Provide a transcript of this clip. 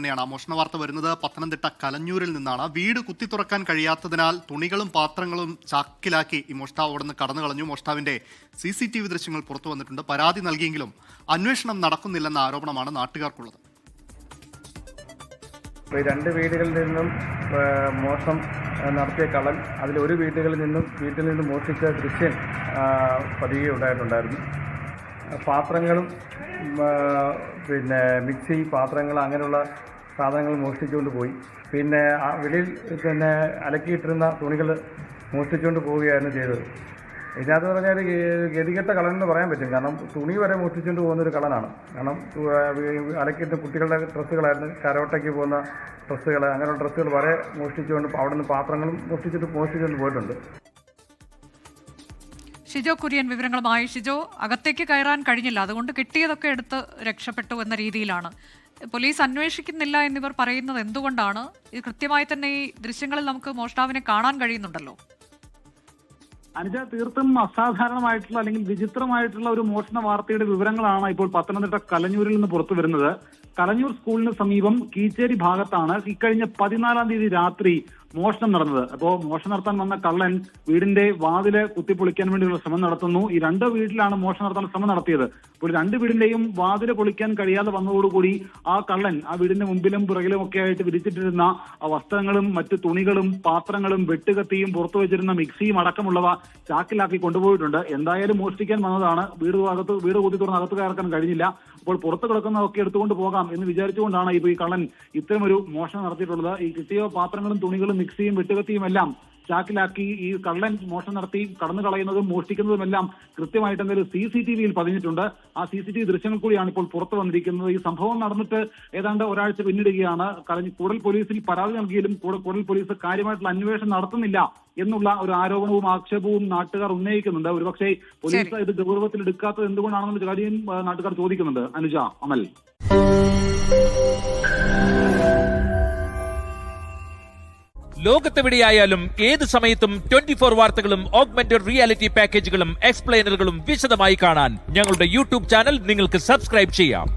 തന്നെയാണ്. മോഷണ വാർത്ത വരുന്നത് പത്തനംതിട്ട കലഞ്ഞൂരിൽ നിന്നാണ്. വീട് കുത്തി തുറക്കാൻ കഴിയാത്തതിനാൽ തുണികളും പാത്രങ്ങളും ചാക്കിലാക്കി ഈ മോഷ്ടാവ് അവിടെ നിന്ന് കടന്നു കളഞ്ഞു. മോഷ്ടാവിന്റെ CCTV ദൃശ്യങ്ങൾ പുറത്തു വന്നിട്ടുണ്ട്. പരാതി നൽകിയെങ്കിലും അന്വേഷണം നടക്കുന്നില്ലെന്ന ആരോപണമാണ് നാട്ടുകാർക്കുള്ളത്. രണ്ട് വീടുകളിൽ നിന്നും മോഷണം നടത്തിയ കള്ളൻ അതിലൊരു വീട്ടിൽ നിന്നും മോഷ്ടിച്ച ദൃശ്യം പതിയുണ്ടായിട്ടുണ്ടായിരുന്നു. പാത്രങ്ങളും പിന്നെ മിക്സി, പാത്രങ്ങൾ അങ്ങനെയുള്ള സാധനങ്ങൾ മോഷ്ടിച്ചുകൊണ്ട് പോയി. പിന്നെ വെളിയിൽ പിന്നെ അലക്കിയിട്ടിരുന്ന തുണികൾ മോഷ്ടിച്ചുകൊണ്ട് പോവുകയായിരുന്നു ചെയ്തത്. ഇതിനകത്ത് പറഞ്ഞാൽ ഗതികെട്ട കളനെന്ന് പറയാൻ പറ്റും. കാരണം തുണി വരെ മോഷ്ടിച്ചുകൊണ്ട് പോകുന്നൊരു കളനാണ്. കാരണം അലക്കിയിട്ട് കുട്ടികളുടെ ഡ്രസ്സുകളായിരുന്നു, കരോട്ടയ്ക്ക് പോകുന്ന ഡ്രസ്സുകൾ, അങ്ങനെയുള്ള ഡ്രസ്സുകൾ വരെ മോഷ്ടിച്ചുകൊണ്ട് അവിടെ നിന്ന് പാത്രങ്ങളും മോഷ്ടിച്ചുകൊണ്ട് പോയിട്ടുണ്ട്. ഷിജോ കുര്യൻ വിവരങ്ങളുമായി. ഷിജോ, അകത്തേക്ക് കയറാൻ കഴിഞ്ഞില്ല, അതുകൊണ്ട് കിട്ടിയതൊക്കെ എടുത്ത് രക്ഷപ്പെട്ടു എന്ന രീതിയിലാണ്. പോലീസ് അന്വേഷിക്കുന്നില്ല എന്നിവർ പറയുന്നത് എന്തുകൊണ്ടാണ്? ഇത് കൃത്യമായി തന്നെ ഈ ദൃശ്യങ്ങളിൽ നമുക്ക് മോഷ്ടാവിനെ കാണാൻ കഴിയുന്നുണ്ടല്ലോ. അനുജ, തീർത്തും അസാധാരണമായിട്ടുള്ള അല്ലെങ്കിൽ വിചിത്രമായിട്ടുള്ള ഒരു മോഷണ വാർത്തയുടെ വിവരങ്ങളാണ് ഇപ്പോൾ പത്തനംതിട്ട കലഞ്ഞൂരിൽ നിന്ന് പുറത്തു വരുന്നത്. കലഞ്ഞൂർ സ്കൂളിന് സമീപം കീച്ചേരി ഭാഗത്താണ് ഇക്കഴിഞ്ഞ 14-ാം തീയതി രാത്രി മോഷണം നടന്നത്. അപ്പോൾ മോഷണം നടത്താൻ വന്ന കള്ളൻ വീടിന്റെ വാതില് കുത്തിപ്പൊളിക്കാൻ വേണ്ടിയുള്ള ശ്രമം നടത്തുന്നു. ഈ രണ്ട് വീട്ടിലാണ് മോഷണം നടത്താൻ ശ്രമം നടത്തിയത്. അപ്പോൾ രണ്ട് വീടിന്റെയും വാതില് പൊളിക്കാൻ കഴിയാതെ വന്നതോടുകൂടി ആ കള്ളൻ ആ വീടിന്റെ മുമ്പിലും പുറകിലും ഒക്കെ ആയിട്ട് വിരിച്ചിട്ടിരുന്ന വസ്ത്രങ്ങളും മറ്റു തുണികളും പാത്രങ്ങളും വെട്ടുകത്തിയും പുറത്തു വെച്ചിരുന്ന മിക്സിയും അടക്കമുള്ളവ ചാക്കിലാക്കി കൊണ്ടുപോയിട്ടുണ്ട്. എന്തായാലും മോഷ്ടിക്കാൻ വന്നതാണ്. വീട് കുത്തി തുറന്ന് അകത്ത് കയറാൻ കഴിഞ്ഞില്ല. അപ്പോൾ പുറത്ത് കിടക്കുന്നതൊക്കെ എടുത്തുകൊണ്ട് പോകാം എന്ന് വിചാരിച്ചുകൊണ്ടാണ് ഇപ്പോൾ ഈ കള്ളൻ ഇത്തരമൊരു മോഷണം നടത്തിയിട്ടുള്ളത്. ഈ കിട്ടിയ പാത്രങ്ങളും തുണികളും മിക്സിയും വെട്ടുകത്തിയും എല്ലാം ചാക്കിലാക്കി ഈ കള്ളൻ മോഷണം നടത്തി കടന്നു കളയുന്നതും മോഷ്ടിക്കുന്നതുമെല്ലാം കൃത്യമായിട്ട് എന്തെങ്കിലും CCTVയിൽ പതിഞ്ഞിട്ടുണ്ട്. ആ CCTV ദൃശ്യങ്ങൾ കൂടിയാണ് ഇപ്പോൾ പുറത്തു വന്നിരിക്കുന്നത്. ഈ സംഭവം നടന്നിട്ട് ഏതാണ്ട് ഒരാഴ്ച പിന്നിടുകയാണ്. കൂടൽ പോലീസിൽ പരാതി നൽകിയാലും കൂടൽ പോലീസ് കാര്യമായിട്ടുള്ള അന്വേഷണം നടത്തുന്നില്ല എന്നുള്ള ഒരു ആരോപണവും ആക്ഷേപവും നാട്ടുകാർ ഉന്നയിക്കുന്നുണ്ട്. ഒരുപക്ഷെ പോലീസ് ഇത് ഗൗരവത്തിൽ എടുക്കാത്തത് എന്തുകൊണ്ടാണെന്നുള്ള കാര്യം നാട്ടുകാർ ചോദിക്കുന്നുണ്ട്. അനുജ, അമൽ. ലോകത്തെവിടെയായാലും ഏത് സമയത്തും 24 വാർത്തകളും ഓഗ്മെന്റഡ് റിയാലിറ്റി പാക്കേജുകളും എക്സ്പ്ലെയിനറുകളും വിശദമായി കാണാൻ ഞങ്ങളുടെ YouTube ചാനൽ നിങ്ങൾക്ക് സബ്സ്ക്രൈബ് ചെയ്യാം.